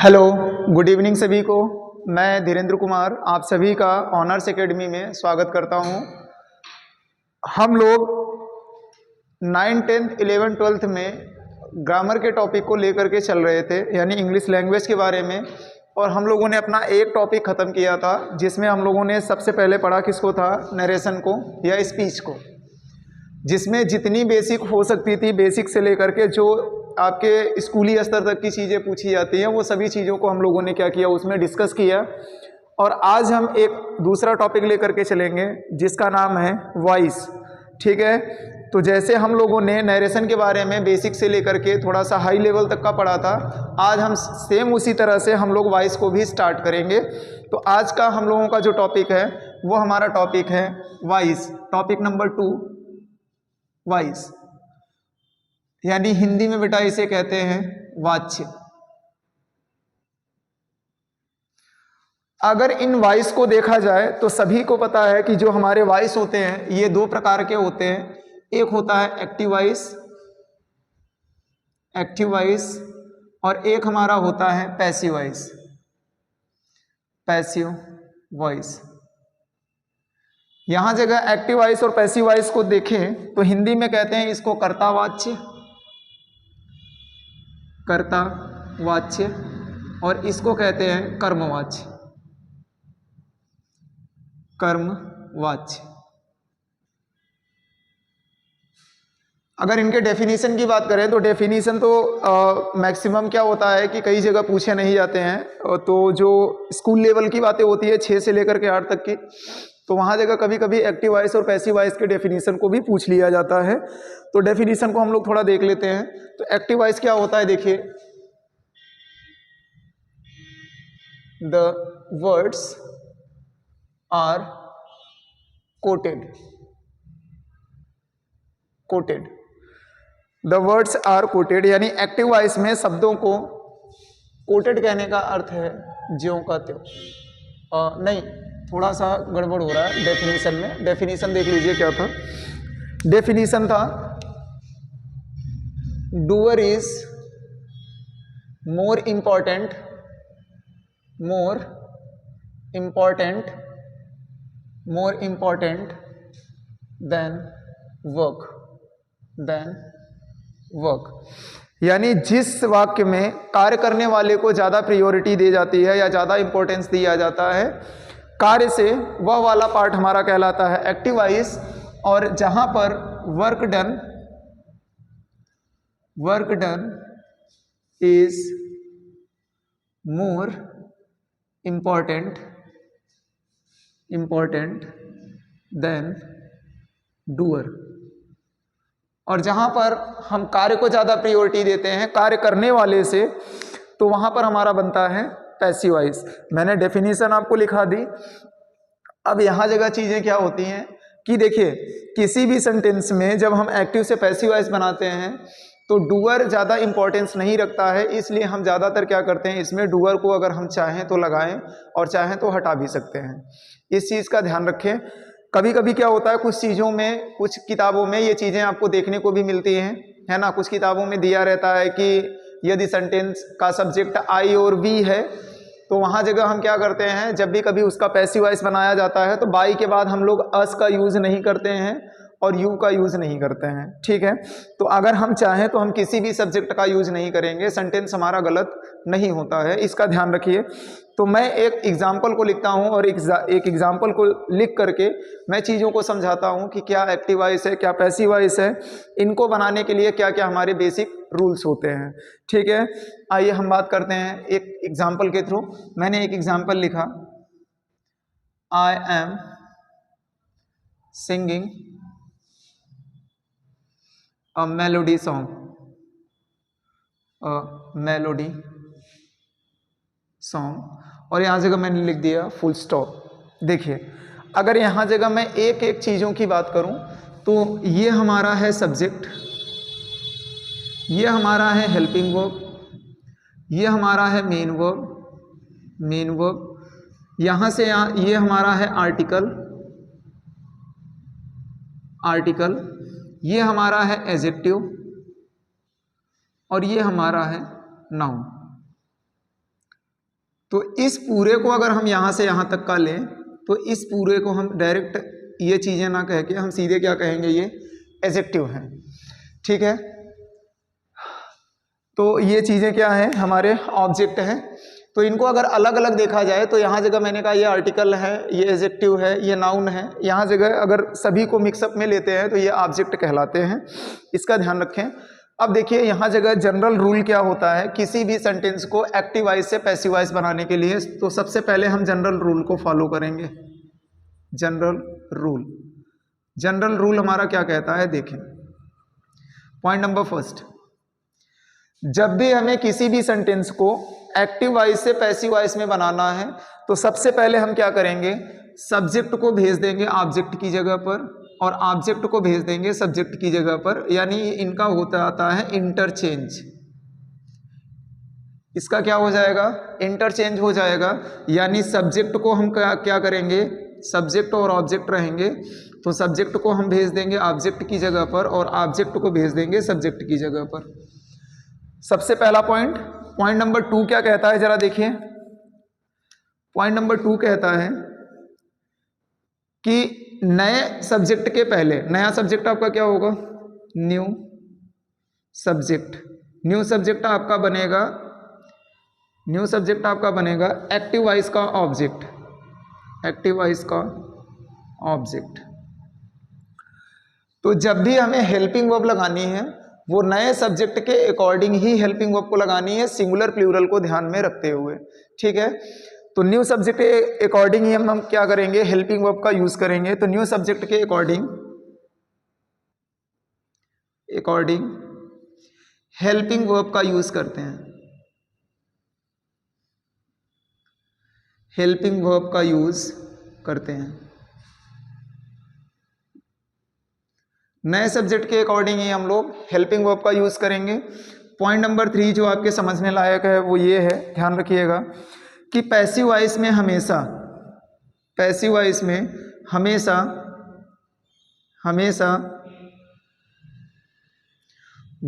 Hello, good evening सभी को। मैं धीरेन्द्र कुमार आप सभी का ऑनर्स एकेडमी में स्वागत करता हूं। हम लोग 9, 10, 11, 12 में ग्रामर के टॉपिक को लेकर के चल रहे थे, यानी इंग्लिश लैंग्वेज के बारे में। और हम लोगों ने अपना एक टॉपिक ख़त्म किया था जिसमें हम लोगों ने सबसे पहले पढ़ा किसको था, नरेशन को या स्पीच को, जिसमें जितनी बेसिक हो सकती थी, बेसिक से लेकर के जो आपके स्कूली स्तर तक की चीज़ें पूछी जाती हैं, वो सभी चीज़ों को हम लोगों ने क्या किया, उसमें डिस्कस किया। और आज हम एक दूसरा टॉपिक लेकर के चलेंगे जिसका नाम है वॉइस। ठीक है, तो जैसे हम लोगों ने नरेशन के बारे में बेसिक से लेकर के थोड़ा सा हाई लेवल तक का पढ़ा था, आज हम सेम उसी तरह से हम लोग वॉइस को भी स्टार्ट करेंगे। तो आज का हम लोगों का जो टॉपिक है वो हमारा टॉपिक है वॉइस। टॉपिक नंबर 2 वॉइस, यानी हिंदी में बेटा इसे कहते हैं वाच्य। अगर इन वॉइस को देखा जाए तो सभी को पता है कि जो हमारे वॉइस होते हैं ये दो प्रकार के होते हैं। एक होता है एक्टिव वॉइस और एक हमारा होता है पैसिव वॉइस। यहां जगह एक्टिव वॉइस और पैसिव वॉइस को देखें तो हिंदी में कहते हैं इसको कर्तावाच्य और इसको कहते हैं कर्मवाच्य। अगर इनके डेफिनेशन की बात करें तो डेफिनेशन तो मैक्सिमम क्या होता है कि कई जगह पूछे नहीं जाते हैं। तो जो स्कूल लेवल की बातें होती है 6 से लेकर के 8 तक की, तो वहाँ जगह कभी कभी एक्टिव वॉइस और पैसिव वॉइस के डेफिनेशन को भी पूछ लिया जाता है। तो डेफिनेशन को हम लोग थोड़ा देख लेते हैं। तो एक्टिव वॉइस क्या होता है, देखिए, the words are quoted. The words are quoted, यानी एक्टिव वॉइस में शब्दों को कोटेड कहने का अर्थ है ज्यों का त्यों। नहीं, थोड़ा सा गड़बड़ हो रहा है डेफिनेशन में। डेफिनेशन देख लीजिए क्या था। डेफिनेशन था doer is more important than work. यानी जिस वाक्य में कार्य करने वाले को ज़्यादा प्रायोरिटी दी जाती है या ज़्यादा इंपॉर्टेंस दिया जाता है कार्य से, वह वाला पार्ट हमारा कहलाता है एक्टिव वॉइस। और जहां पर work done is more important than doer. और जहां पर हम कार्य को ज़्यादा प्रायोरिटी देते हैं कार्य करने वाले से, तो वहां पर हमारा बनता है पैसिव वॉइस। मैंने डेफिनेशन आपको लिखा दी। अब यहां जगह चीज़ें क्या होती हैं कि देखिए, किसी भी सेंटेंस में जब हम एक्टिव से पैसिव वॉइस बनाते हैं तो डूअर ज़्यादा इंपॉर्टेंस नहीं रखता है, इसलिए हम ज़्यादातर क्या करते हैं, इसमें डूअर को अगर हम चाहें तो लगाएं और चाहें तो हटा भी सकते हैं। इस चीज़ का ध्यान रखें। कभी कभी क्या होता है, कुछ चीज़ों में, कुछ किताबों में ये चीज़ें आपको देखने को भी मिलती हैं, है ना। कुछ किताबों में दिया रहता है कि यदि सेंटेंस का सब्जेक्ट आई और वी है तो वहाँ जगह हम क्या करते हैं, जब भी कभी उसका पैसिव वॉइस बनाया जाता है तो बाई के बाद हम लोग अस का यूज़ नहीं करते हैं और यू का यूज़ नहीं करते हैं। ठीक है, तो अगर हम चाहें तो हम किसी भी सब्जेक्ट का यूज़ नहीं करेंगे, सेंटेंस हमारा गलत नहीं होता है, इसका ध्यान रखिए। तो मैं एक एग्जाम्पल को लिखता हूं और एक एग्जाम्पल को लिख करके मैं चीज़ों को समझाता हूं कि क्या एक्टिव वॉइस है, क्या पैसिव वॉइस है, इनको बनाने के लिए क्या क्या हमारे बेसिक रूल्स होते हैं। ठीक है, आइए हम बात करते हैं एक एग्जाम्पल के थ्रू। मैंने एक एग्जाम्पल लिखा, I am singing a melody song, और यहाँ जगह मैंने लिख दिया फुल स्टॉप। देखिए, अगर यहाँ जगह मैं एक एक चीज़ों की बात करूँ तो ये हमारा है सब्जेक्ट, ये हमारा है हेल्पिंग वर्ब, ये हमारा है मेन वर्ब, यहाँ से यहाँ ये हमारा है आर्टिकल, ये हमारा है एडजेक्टिव और ये हमारा है नाउन। तो इस पूरे को अगर हम यहाँ से यहाँ तक का लें तो इस पूरे को हम डायरेक्ट ये चीज़ें ना कह के हम सीधे क्या कहेंगे, ये एडजेक्टिव हैं, ठीक है। तो ये चीज़ें क्या हैं, हमारे ऑब्जेक्ट हैं। तो इनको अगर अलग अलग देखा जाए तो यहाँ जगह मैंने कहा ये आर्टिकल है, ये एडजेक्टिव है, ये नाउन है। यहाँ जगह अगर सभी को मिक्सअप में लेते हैं तो ये ऑब्जेक्ट कहलाते हैं, इसका ध्यान रखें। अब देखिए यहाँ जगह जनरल रूल क्या होता है किसी भी सेंटेंस को एक्टिव वॉइस से पैसिव वॉइस बनाने के लिए। तो सबसे पहले हम जनरल रूल को फॉलो करेंगे। जनरल रूल हमारा क्या कहता है, देखें। पॉइंट नंबर फर्स्ट, जब भी हमें किसी भी सेंटेंस को एक्टिव वॉइस से पैसिव वॉइस में बनाना है तो सबसे पहले हम क्या करेंगे, सब्जेक्ट को भेज देंगे ऑब्जेक्ट की जगह पर और ऑब्जेक्ट को भेज देंगे सब्जेक्ट की जगह पर, यानी इनका होता आता है इंटरचेंज। इसका क्या हो जाएगा, इंटरचेंज हो जाएगा। यानी सब्जेक्ट को हम क्या करेंगे, सब्जेक्ट और ऑब्जेक्ट रहेंगे तो सब्जेक्ट को हम भेज देंगे ऑब्जेक्ट की जगह पर और ऑब्जेक्ट को भेज देंगे सब्जेक्ट की जगह पर। सबसे पहला पॉइंट। पॉइंट नंबर 2 क्या कहता है, जरा देखिए। पॉइंट नंबर 2 कहता है कि नए सब्जेक्ट के पहले, नया सब्जेक्ट आपका क्या होगा, न्यू सब्जेक्ट। न्यू सब्जेक्ट आपका बनेगा एक्टिव वॉइस का ऑब्जेक्ट, एक्टिव वॉइस का ऑब्जेक्ट। तो जब भी हमें हेल्पिंग वर्ब लगानी है वो नए सब्जेक्ट के अकॉर्डिंग ही हेल्पिंग वर्ब को लगानी है, सिंगुलर प्लूरल को ध्यान में रखते हुए, ठीक है। तो न्यू सब्जेक्ट के अकॉर्डिंग ही हम क्या करेंगे, हेल्पिंग वर्ब का यूज करेंगे। तो न्यू सब्जेक्ट के अकॉर्डिंग हेल्पिंग वर्ब का यूज करते हैं, हेल्पिंग वर्ब का यूज करते हैं। नए सब्जेक्ट के अकॉर्डिंग ही हम लोग हेल्पिंग वर्ब का यूज करेंगे। पॉइंट नंबर 3 जो आपके समझने लायक है वो ये है, ध्यान रखिएगा कि पैसिव वॉइस में हमेशा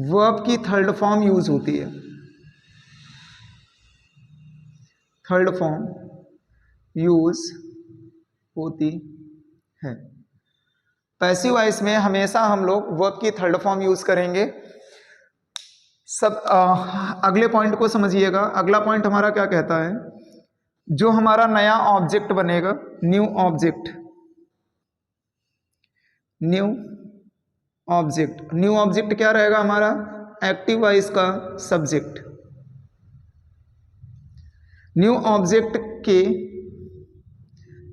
वर्ब की थर्ड फॉर्म यूज होती है, थर्ड फॉर्म यूज होती है। पैसिव वॉइस में हमेशा हम लोग वर्ब की थर्ड फॉर्म यूज करेंगे। अगले पॉइंट को समझिएगा। अगला पॉइंट हमारा क्या कहता है, जो हमारा नया ऑब्जेक्ट बनेगा, न्यू ऑब्जेक्ट क्या रहेगा हमारा, एक्टिव वॉइस का सब्जेक्ट। न्यू ऑब्जेक्ट के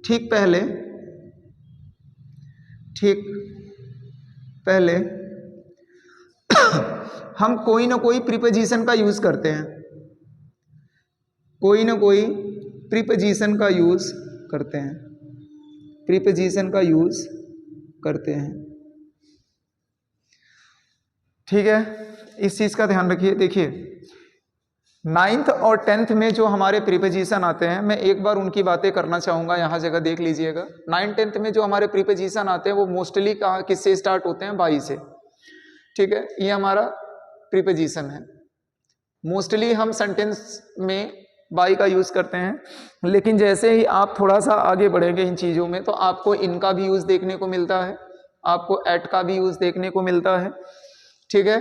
ठीक पहले हम कोई ना कोई प्रीपोजिशन का यूज करते हैं, प्रीपोजिशन का यूज करते हैं, ठीक है। इस चीज का ध्यान रखिए। देखिए 9th और 10th में जो हमारे प्रीपोजिशन आते हैं, मैं एक बार उनकी बातें करना चाहूँगा, यहाँ जगह देख लीजिएगा। 9th 10th में जो हमारे प्रीपोजिशन आते हैं वो मोस्टली किससे स्टार्ट होते हैं, बाई से, ठीक है। ये हमारा प्रीपोजिशन है। मोस्टली हम सेंटेंस में बाई का यूज़ करते हैं, लेकिन जैसे ही आप थोड़ा सा आगे बढ़ेंगे इन चीज़ों में तो आपको इनका भी यूज़ देखने को मिलता है, आपको एट का भी यूज़ देखने को मिलता है, ठीक है।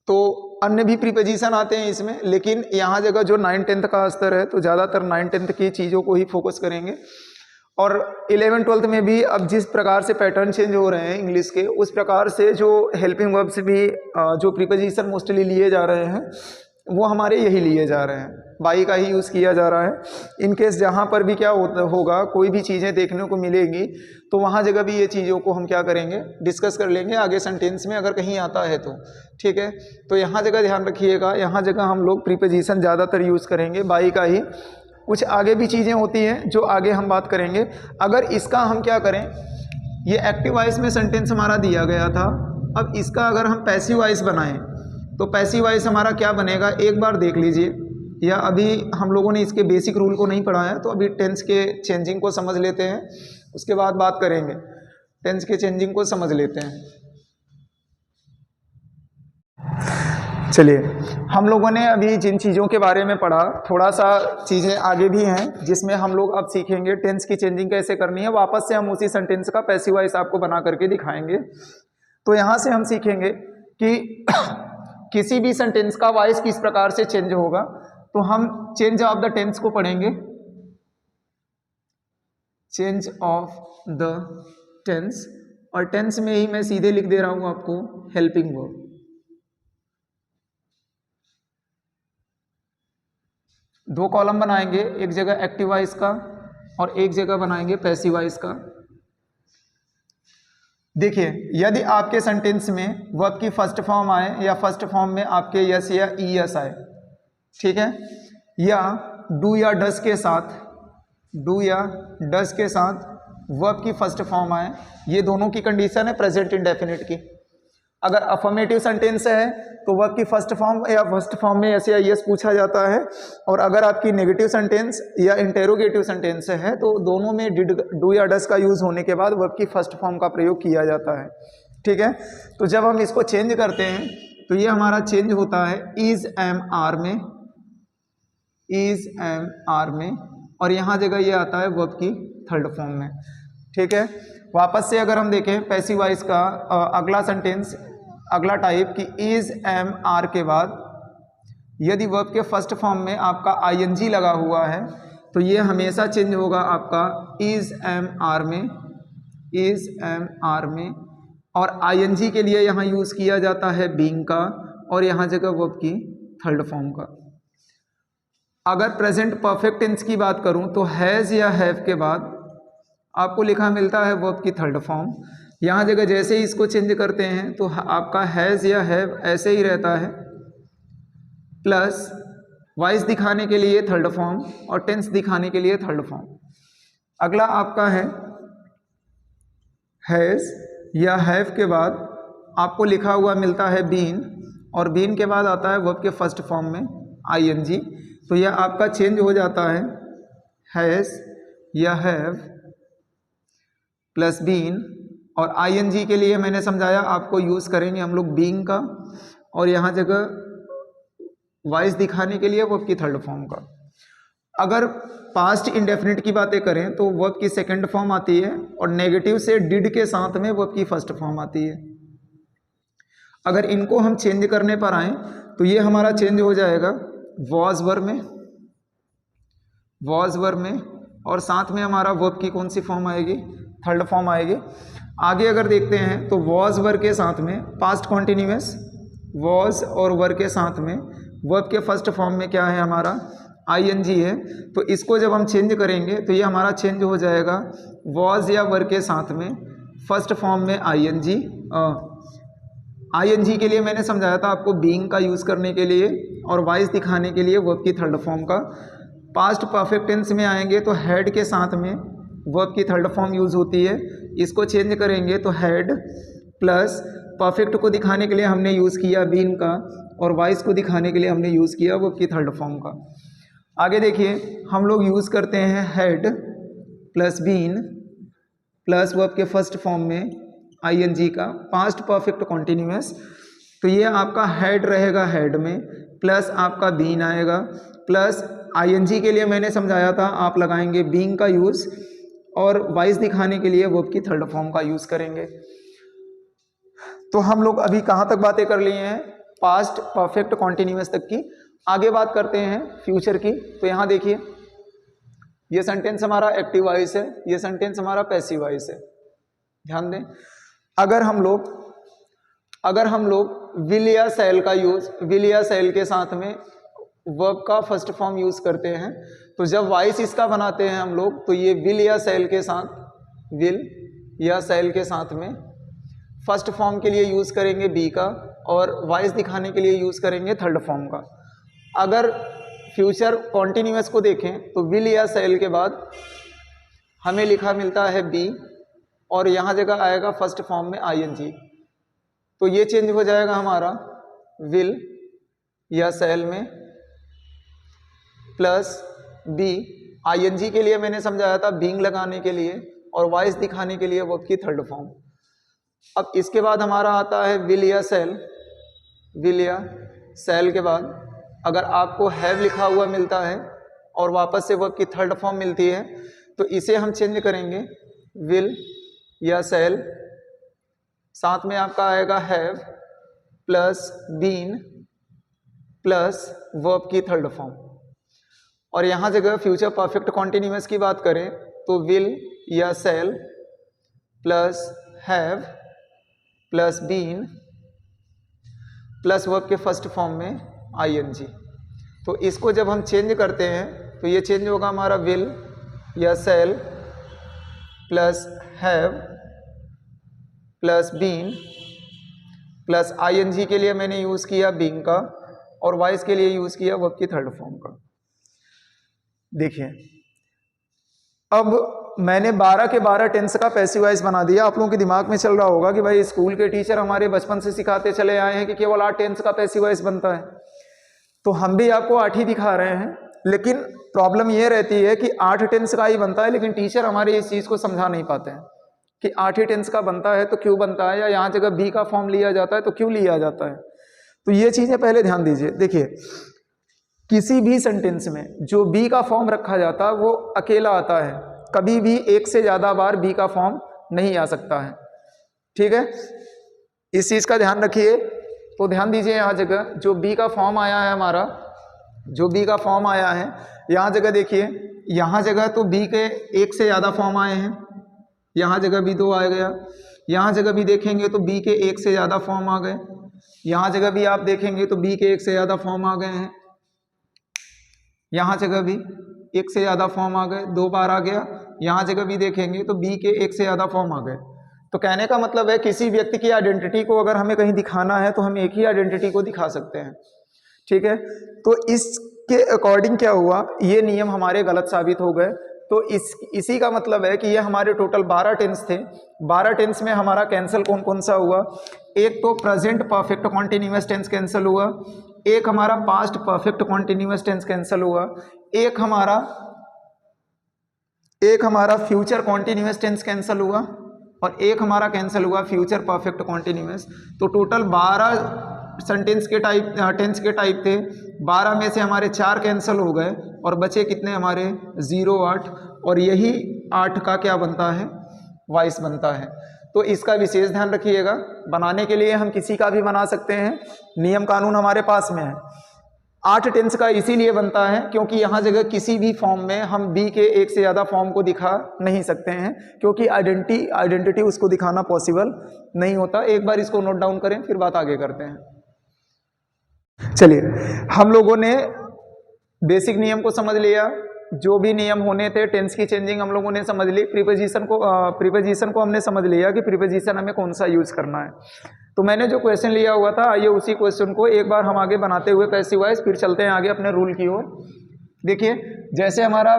तो अन्य भी प्रीपोजिशन आते हैं इसमें, लेकिन यहाँ जगह जो 9th 10th का स्तर है तो ज़्यादातर 9th 10th की चीज़ों को ही फोकस करेंगे। और 11th 12th में भी अब जिस प्रकार से पैटर्न चेंज हो रहे हैं इंग्लिश के, उस प्रकार से जो हेल्पिंग वर्ब से भी जो प्रीपोजिशन मोस्टली लिए जा रहे हैं वो हमारे यही लिए जा रहे हैं, बाई का ही यूज़ किया जा रहा है। इनकेस जहाँ पर भी क्या होगा, कोई भी चीज़ें देखने को मिलेगी तो वहाँ जगह भी ये चीज़ों को हम क्या करेंगे, डिस्कस कर लेंगे आगे सेंटेंस में अगर कहीं आता है तो, ठीक है। तो यहाँ जगह ध्यान रखिएगा, यहाँ जगह हम लोग प्रीपोजिशन ज़्यादातर यूज़ करेंगे, बाई का ही। कुछ आगे भी चीज़ें होती हैं जो आगे हम बात करेंगे। अगर इसका हम क्या करें, ये एक्टिव वॉइस में सेंटेंस हमारा दिया गया था, अब इसका अगर हम पैसिव वॉइस बनाएं तो पैसिव वॉइस हमारा क्या बनेगा, एक बार देख लीजिए। या अभी हम लोगों ने इसके बेसिक रूल को नहीं पढ़ा है तो अभी टेंस के चेंजिंग को समझ लेते हैं, उसके बाद बात करेंगे। टेंस के चेंजिंग को समझ लेते हैं। चलिए, हम लोगों ने अभी जिन चीज़ों के बारे में पढ़ा, थोड़ा सा चीज़ें आगे भी हैं जिसमें हम लोग अब सीखेंगे टेंस की चेंजिंग कैसे करनी है। वापस से हम उसी सेंटेंस का पैसिव वॉइस आपको बना करके दिखाएंगे। तो यहाँ से हम सीखेंगे कि किसी भी सेंटेंस का वॉइस किस प्रकार से चेंज होगा। तो हम चेंज ऑफ द टेंस को पढ़ेंगे। चेंज ऑफ द टेंस, और टेंस में ही मैं सीधे लिख दे रहा हूँ आपको हेल्पिंग वर्ब। दो कॉलम बनाएंगे, एक जगह एक्टिव वॉइस का और एक जगह बनाएंगे पैसिव वॉइस का। देखिए, यदि आपके सेंटेंस में वर्ब की फर्स्ट फॉर्म आए या फर्स्ट फॉर्म में आपके यस या ई एस आए, ठीक है, या डू या डस के साथ, डू या डस के साथ वर्ब की फर्स्ट फॉर्म आए, ये दोनों की कंडीशन है प्रेजेंट इंडेफिनिट की। अगर अफर्मेटिव सेंटेंस है तो वर्ब की फर्स्ट फॉर्म या फर्स्ट फॉर्म में यस या यस पूछा जाता है, और अगर आपकी नेगेटिव सेंटेंस या इंटेरोगेटिव सेंटेंस है तो दोनों में डिड, डू या डस का यूज होने के बाद वर्ब की फर्स्ट फॉर्म का प्रयोग किया जाता है, ठीक है। तो जब हम इसको चेंज करते हैं तो ये हमारा चेंज होता है इज एम आर में, इज एम आर में, और यहाँ जगह ये आता है वर्ब की थर्ड फॉर्म में, ठीक है। वापस से अगर हम देखें पैसिव वॉइस का अगला सेंटेंस, अगला टाइप कि इज एम आर के बाद यदि वर्ब के फर्स्ट फॉर्म में आपका आईएनजी लगा हुआ है तो ये हमेशा चेंज होगा आपका इज एम आर में, इज एम आर में, और आईएनजी के लिए यहाँ यूज़ किया जाता है बीइंग का, और यहाँ जगह वर्ब की थर्ड फॉर्म का। अगर प्रेजेंट परफेक्ट टेंस की बात करूँ तो हैज़ या हैव के बाद आपको लिखा मिलता है वर्ब की थर्ड फॉर्म। यहाँ जगह जैसे ही इसको चेंज करते हैं तो आपका हैज़ या हैव ऐसे ही रहता है, प्लस वॉइस दिखाने के लिए थर्ड फॉर्म और टेंस दिखाने के लिए थर्ड फॉर्म। अगला आपका है हैज़ या हैव के बाद आपको लिखा हुआ मिलता है बीन, और बीन के बाद आता है वर्ब के फर्स्ट फॉर्म में आईएनजी। तो यह आपका चेंज हो जाता है हैज़ या हैव प्लस बीन, और आईएनजी के लिए मैंने समझाया आपको यूज़ करेंगे हम लोग बीइंग का, और यहाँ जगह वॉइस दिखाने के लिए वर्ब की थर्ड फॉर्म का। अगर पास्ट इंडेफिनिट की बातें करें तो वर्ब की सेकंड फॉर्म आती है, और नेगेटिव से डिड के साथ में वर्ब की फर्स्ट फॉर्म आती है। अगर इनको हम चेंज करने पर आए तो ये हमारा चेंज हो जाएगा वॉज वर्ब में, वॉज वर्ब में, और साथ में हमारा वर्ब की कौन सी फॉर्म आएगी, थर्ड फॉर्म आएगी। आगे अगर देखते हैं तो वॉज वर्ब के साथ में पास्ट कॉन्टिन्यूअस, वॉज और वर्ब के साथ में वर्ब के फर्स्ट फॉर्म में क्या है हमारा आईएनजी है। तो इसको जब हम चेंज करेंगे तो ये हमारा चेंज हो जाएगा वॉज या वर्ब के साथ में फर्स्ट फॉर्म में आईएनजी। आईएनजी के लिए मैंने समझाया था आपको बीइंग का यूज़ करने के लिए, और वॉइस दिखाने के लिए वर्ब की थर्ड फॉर्म का। पास्ट परफेक्ट टेंस में आएंगे तो हैड के साथ में वर्ब की थर्ड फॉर्म यूज़ होती है, इसको चेंज करेंगे तो हैड प्लस परफेक्ट को दिखाने के लिए हमने यूज़ किया बीन का, और वॉइस को दिखाने के लिए हमने यूज़ किया वर्ब की थर्ड फॉर्म का। आगे देखिए, हम लोग यूज़ करते हैं had plus been plus verb के फर्स्ट फॉर्म में आईएनजी का पास्ट परफेक्ट कॉन्टिन्यूअस। तो ये आपका हैड रहेगा हैड में, प्लस आपका बीन आएगा, प्लस आईएनजी के लिए मैंने समझाया था आप लगाएंगे बीइंग का यूज़, और वॉइस दिखाने के लिए वर्ब की थर्ड फॉर्म का यूज़ करेंगे। तो हम लोग अभी कहाँ तक बातें कर लिए हैं, पास्ट परफेक्ट कॉन्टिन्यूअस तक की। आगे बात करते हैं फ्यूचर की। तो यहाँ देखिए, ये सेंटेंस हमारा एक्टिव वॉइस है, ये सेंटेंस हमारा पैसिव वॉइस है। ध्यान दें, अगर हम लोग विल या शैल का यूज, विल या शैल के साथ में वर्ब का फर्स्ट फॉर्म यूज करते हैं, तो जब वॉइस इसका बनाते हैं हम लोग तो ये विल या शैल के साथ, विल या शैल के साथ में फर्स्ट फॉर्म के लिए यूज करेंगे बी का, और वॉइस दिखाने के लिए यूज करेंगे थर्ड फॉर्म का। अगर फ्यूचर कॉन्टिन्यूअस को देखें तो विल या शैल के बाद हमें लिखा मिलता है बी, और यहाँ जगह आएगा फर्स्ट फॉर्म में आईएनजी। तो ये चेंज हो जाएगा हमारा विल या शैल में प्लस बी। आईएनजी के लिए मैंने समझाया था बीइंग लगाने के लिए, और वॉइस दिखाने के लिए वर्ब की थर्ड फॉर्म। अब इसके बाद हमारा आता है विल या शैल, विल या सेल के बाद अगर आपको हैव लिखा हुआ मिलता है और वापस से वर्ब की थर्ड फॉर्म मिलती है तो इसे हम चेंज करेंगे विल या सेल, साथ में आपका आएगा have plus been plus verb की थर्ड फॉर्म। और यहाँ जगह फ्यूचर परफेक्ट कॉन्टिन्यूअस की बात करें तो विल या shall plus have plus been plus verb के फर्स्ट फॉर्म में आईएनजी। तो इसको जब हम चेंज करते हैं तो ये चेंज होगा हमारा विल या shall plus have plus been plus ING के लिए मैंने यूज़ किया बीइंग का और वॉइस के लिए यूज़ किया वर्ब की थर्ड फॉर्म का। देखिए अब मैंने 12 के 12 टेंस का पैसिव वॉइस बना दिया। आप लोगों के दिमाग में चल रहा होगा कि भाई स्कूल के टीचर हमारे बचपन से सिखाते चले आए हैं कि केवल 8 टेंस का पैसिव वॉइस बनता है, तो हम भी आपको 8 ही दिखा रहे हैं। लेकिन प्रॉब्लम ये रहती है कि 8 टेंस का ही बनता है, लेकिन टीचर हमारे इस चीज़ को समझा नहीं पाते हैं कि 8 ही टेंस का बनता है तो क्यों बनता है, या यहाँ जगह बी का फॉर्म लिया जाता है तो क्यों लिया जाता है। तो ये चीज़ें पहले ध्यान दीजिए। देखिए किसी भी सेंटेंस में जो बी का फॉर्म रखा जाता है वो अकेला आता है, कभी भी एक से ज़्यादा बार बी का फॉर्म नहीं आ सकता है। ठीक है, इस चीज़ का ध्यान रखिए। तो ध्यान दीजिए यहाँ जगह जो बी का फॉर्म आया है हमारा, जो बी का फॉर्म आया है यहाँ जगह देखिए, यहाँ जगह तो बी के एक से ज़्यादा फॉर्म आए हैं, यहाँ जगह भी 2 आ गया, यहाँ जगह भी देखेंगे तो बी के एक से ज़्यादा फॉर्म आ गए, यहाँ जगह भी आप देखेंगे तो बी के एक से ज़्यादा फॉर्म आ गए हैं, यहाँ जगह भी एक से ज़्यादा फॉर्म आ गए, 2 बार आ गया, यहाँ जगह भी देखेंगे तो बी के एक से ज़्यादा फॉर्म आ गए। तो कहने का मतलब है किसी व्यक्ति की आइडेंटिटी को अगर हमें कहीं दिखाना है तो हम एक ही आइडेंटिटी को दिखा सकते हैं। ठीक है, तो इसके अकॉर्डिंग क्या हुआ, ये नियम हमारे गलत साबित हो गए। तो इसी का मतलब है कि ये हमारे टोटल 12 टेंस थे। 12 टेंस में हमारा कैंसिल कौन कौन सा हुआ, एक तो present perfect continuous tense cancel हुआ, एक हमारा past perfect continuous tense cancel हुआ, एक हमारा फ्यूचर कॉन्टिन्यूअस टेंस कैंसिल हुआ और एक हमारा कैंसिल हुआ फ्यूचर परफेक्ट कॉन्टिन्यूअस। तो टोटल 12 सेंटेंस के टाइप टेंस के टाइप थे, 12 में से हमारे 4 कैंसिल हो गए और बचे कितने हमारे 0, 8, और यही 8 का क्या बनता है, वॉइस बनता है। तो इसका विशेष ध्यान रखिएगा। बनाने के लिए हम किसी का भी बना सकते हैं, नियम कानून हमारे पास में है। 8 टेंस का इसीलिए बनता है क्योंकि यहाँ जगह किसी भी फॉर्म में हम बी के एक से ज़्यादा फॉर्म को दिखा नहीं सकते हैं, क्योंकि आइडेंटिटी उसको दिखाना पॉसिबल नहीं होता। एक बार इसको नोट डाउन करें, फिर बात आगे करते हैं। चलिए, हम लोगों ने बेसिक नियम को समझ लिया, जो भी नियम होने थे टेंस की चेंजिंग हम लोगों ने समझ ली, प्रीपोजिशन को हमने समझ लिया कि प्रीपोजिशन हमें कौन सा यूज़ करना है। तो मैंने जो क्वेश्चन लिया हुआ था, आइए उसी क्वेश्चन को एक बार हम आगे बनाते हुए पैसिव वॉइस, फिर चलते हैं आगे अपने रूल की ओर। देखिए, जैसे हमारा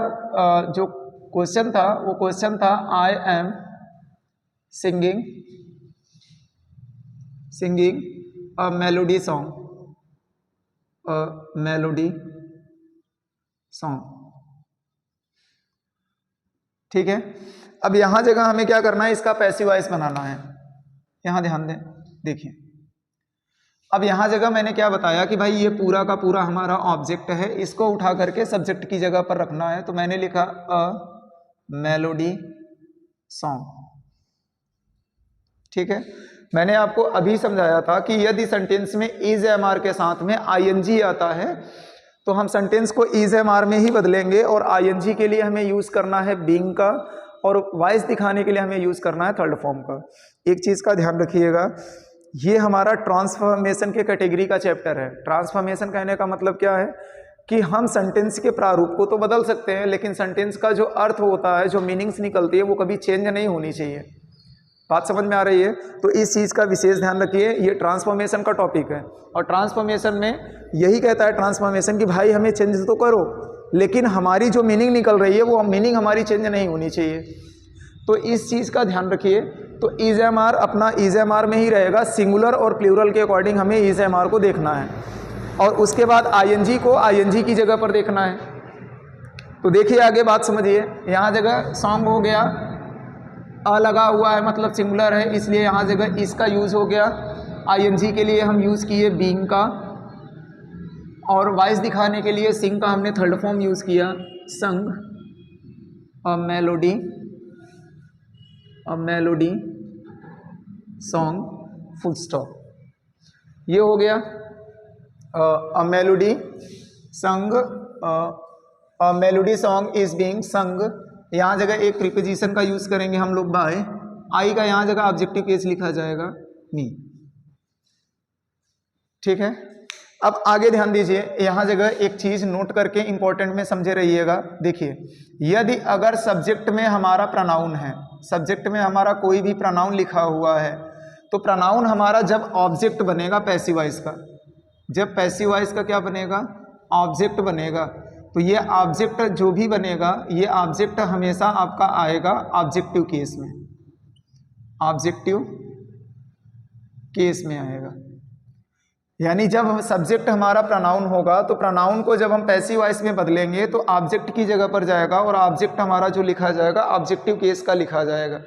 जो क्वेश्चन था वो क्वेश्चन था I am singing a melody song. ठीक है, अब यहाँ जगह हमें क्या करना है, इसका पैसिव वॉइस बनाना है। यहाँ ध्यान दें, देखिए अब यहाँ जगह मैंने क्या बताया कि भाई ये पूरा का पूरा हमारा ऑब्जेक्ट है, इसको उठा करके सब्जेक्ट की जगह पर रखना है। तो मैंने लिखा अ मेलोडी सॉन्ग। ठीक है, मैंने आपको अभी समझाया था कि यदि सेंटेंस में इज एम आर के साथ में आईएनजी आता है तो हम सेंटेंस को इज एम आर में ही बदलेंगे, और आईएनजी के लिए हमें यूज करना है बीइंग का, और वॉइस दिखाने के लिए हमें यूज करना है थर्ड फॉर्म का। एक चीज का ध्यान रखिएगा, ये हमारा ट्रांसफॉर्मेशन के कैटेगरी का चैप्टर है। ट्रांसफॉर्मेशन कहने का मतलब क्या है कि हम सेंटेंस के प्रारूप को तो बदल सकते हैं, लेकिन सेंटेंस का जो अर्थ होता है, जो मीनिंग्स निकलती है, वो कभी चेंज नहीं होनी चाहिए। बात समझ में आ रही है? तो इस चीज़ का विशेष ध्यान रखिए। ये ट्रांसफॉर्मेशन का टॉपिक है, और ट्रांसफॉर्मेशन में यही कहता है ट्रांसफॉर्मेशन कि भाई हमें चेंज तो करो, लेकिन हमारी जो मीनिंग निकल रही है वो मीनिंग हमारी चेंज नहीं होनी चाहिए। तो इस चीज़ का ध्यान रखिए। तो इज एम आर अपना इज एम आर में ही रहेगा, सिंगुलर और प्लूरल के अकॉर्डिंग हमें इज एम आर को देखना है, और उसके बाद आईएनजी को आईएनजी की जगह पर देखना है। तो देखिए आगे बात समझिए। यहाँ जगह सॉन्ग हो गया, अ लगा हुआ है मतलब सिंगुलर है, इसलिए यहाँ जगह इसका यूज़ हो गया। आईएनजी के लिए हम यूज़ किए बीइंग का, और वॉइस दिखाने के लिए सिंग का हमने थर्ड फॉर्म यूज़ किया, संग, अ मेलोडी सॉन्ग, फुल स्टॉप। ये हो गया अ मेलोडी संग, अ मेलोडी सॉन्ग इज बीइंग संग। यहाँ जगह एक प्रीपोजिशन का यूज़ करेंगे हम लोग बाय, आई का यहाँ जगह ऑब्जेक्टिव केस लिखा जाएगा मी। ठीक है, अब आगे ध्यान दीजिए, यहाँ जगह एक चीज़ नोट करके इंपॉर्टेंट में समझे रहिएगा। देखिए, यदि अगर सब्जेक्ट में हमारा प्रोनाउन है, सब्जेक्ट में हमारा कोई भी प्रोनाउन लिखा हुआ है, तो प्रोनाउन हमारा जब ऑब्जेक्ट बनेगा पैसिव वॉइस का, जब पैसिव वॉइस का क्या बनेगा, ऑब्जेक्ट बनेगा, तो ये ऑब्जेक्ट जो भी बनेगा, ये ऑब्जेक्ट हमेशा आपका आएगा ऑब्जेक्टिव केस में, ऑब्जेक्टिव केस में आएगा। यानी जब सब्जेक्ट हमारा प्रोनाउन होगा तो प्रोनाउन को जब हम पैसिव वॉइस में बदलेंगे तो ऑब्जेक्ट की जगह पर जाएगा और ऑब्जेक्ट हमारा जो लिखा जाएगा ऑब्जेक्टिव केस का लिखा जाएगा।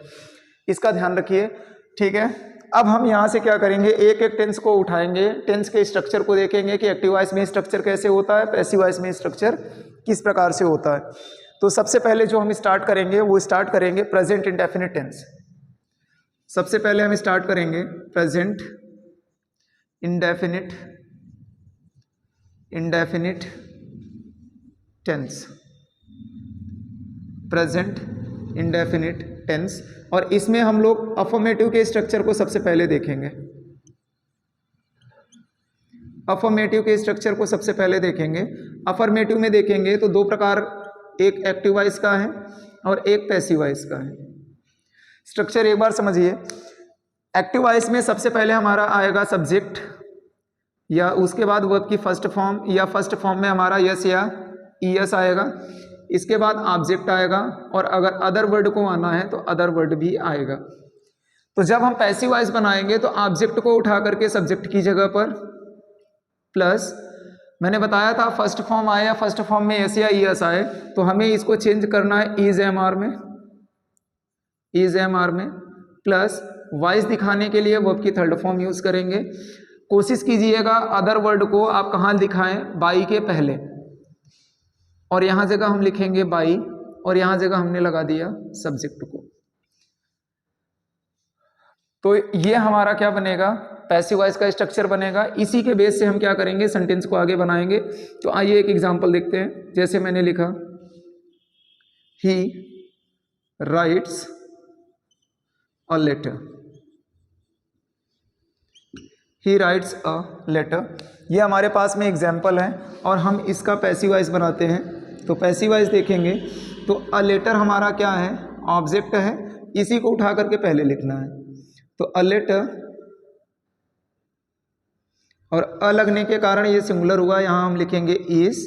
इसका ध्यान रखिए। ठीक है, अब हम यहाँ से क्या करेंगे, एक एक टेंस को उठाएंगे, टेंस के स्ट्रक्चर को देखेंगे कि एक्टिव वॉइस में स्ट्रक्चर कैसे होता है, पैसिव वॉइस में स्ट्रक्चर किस प्रकार से होता है। तो सबसे पहले जो हम स्टार्ट करेंगे वो स्टार्ट करेंगे प्रेजेंट इंडेफिनिट टेंस। सबसे पहले हम स्टार्ट करेंगे present indefinite tense, present indefinite tense. और इसमें हम लोग अफर्मेटिव के स्ट्रक्चर को सबसे पहले देखेंगे, अफर्मेटिव के स्ट्रक्चर को सबसे पहले देखेंगे। अफर्मेटिव में देखेंगे तो दो प्रकार, एक एक्टिव वॉइस का है और एक पैसिव वॉइस का है। स्ट्रक्चर एक बार समझिए। एक्टिव वॉइस में सबसे पहले हमारा आएगा सब्जेक्ट, या उसके बाद वर्ब की फर्स्ट फॉर्म, या फर्स्ट फॉर्म में हमारा यस या ईएस आएगा, इसके बाद ऑब्जेक्ट आएगा, और अगर अदर वर्ड को आना है तो अदर वर्ड भी आएगा। तो जब हम पैसिव वॉइस बनाएंगे तो ऑब्जेक्ट को उठा करके सब्जेक्ट की जगह पर प्लस, मैंने बताया था फर्स्ट फॉर्म आए या फर्स्ट फॉर्म में एस या ईएस आए तो हमें इसको चेंज करना है इज एम आर में, इज एम आर में, प्लस वॉइस दिखाने के लिए वर्ब की थर्ड फॉर्म यूज करेंगे। कोशिश कीजिएगा अदर वर्ड को आप कहाँ दिखाएं, बाई के पहले, और यहाँ जगह हम लिखेंगे बाई और यहाँ जगह हमने लगा दिया सब्जेक्ट को। तो ये हमारा क्या बनेगा, पैसिव वॉइस का स्ट्रक्चर बनेगा। इसी के बेस से हम क्या करेंगे, सेंटेंस को आगे बनाएंगे। तो आइए एक एग्जांपल देखते हैं। जैसे मैंने लिखा he writes a letter, he writes a letter, ये हमारे पास में एग्जाम्पल है और हम इसका पैसिव वॉइस बनाते हैं। तो पैसिव वॉइस देखेंगे तो अ लेटर हमारा क्या है, ऑब्जेक्ट है, इसी को उठा करके पहले लिखना है। तो अ लेटर, और अ लगने के कारण ये सिंगुलर हुआ, यहाँ हम लिखेंगे इज,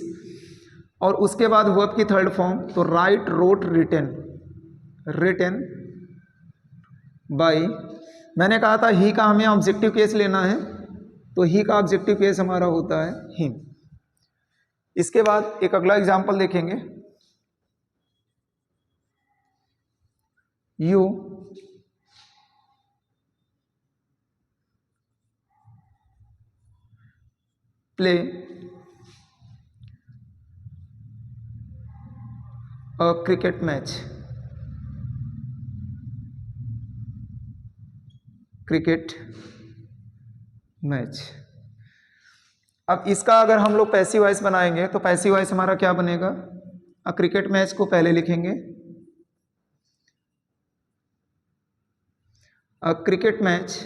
और उसके बाद वर्ब की थर्ड फॉर्म, तो write, wrote, written, written by, मैंने कहा था ही का हमें ऑब्जेक्टिव केस लेना है, तो ही का ऑब्जेक्टिव केस हमारा होता है हिम। इसके बाद एक अगला एग्जांपल देखेंगे, you play a cricket match, cricket match. अब इसका अगर हम लोग पैसिव वॉइस बनाएंगे तो पैसिव वॉइस हमारा क्या बनेगा, अ क्रिकेट मैच को पहले लिखेंगे, a cricket match